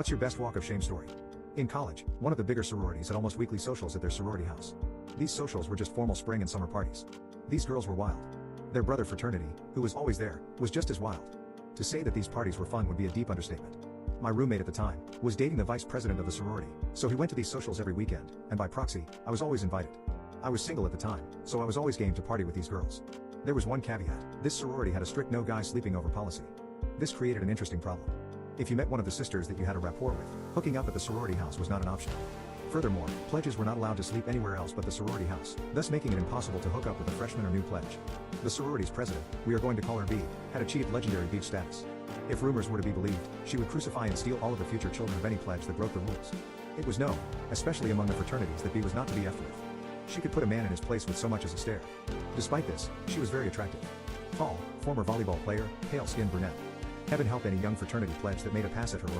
What's your best walk of shame story? In college, one of the bigger sororities had almost weekly socials at their sorority house. These socials were just formal spring and summer parties. These girls were wild. Their brother fraternity, who was always there, was just as wild. To say that these parties were fun would be a deep understatement. My roommate at the time was dating the vice president of the sorority, so he went to these socials every weekend, and by proxy, I was always invited. I was single at the time, so I was always game to party with these girls. There was one caveat: this sorority had a strict no guys sleeping over policy. This created an interesting problem. If you met one of the sisters that you had a rapport with, hooking up at the sorority house was not an option. Furthermore, pledges were not allowed to sleep anywhere else but the sorority house, thus making it impossible to hook up with a freshman or new pledge. The sorority's president, we are going to call her B, had achieved legendary beach status. If rumors were to be believed, she would crucify and steal all of the future children of any pledge that broke the rules. It was known, especially among the fraternities, that B was not to be effed with. She could put a man in his place with so much as a stare. Despite this, she was very attractive. Tall, former volleyball player, pale-skinned brunette. Heaven help any young fraternity pledge that made a pass at her or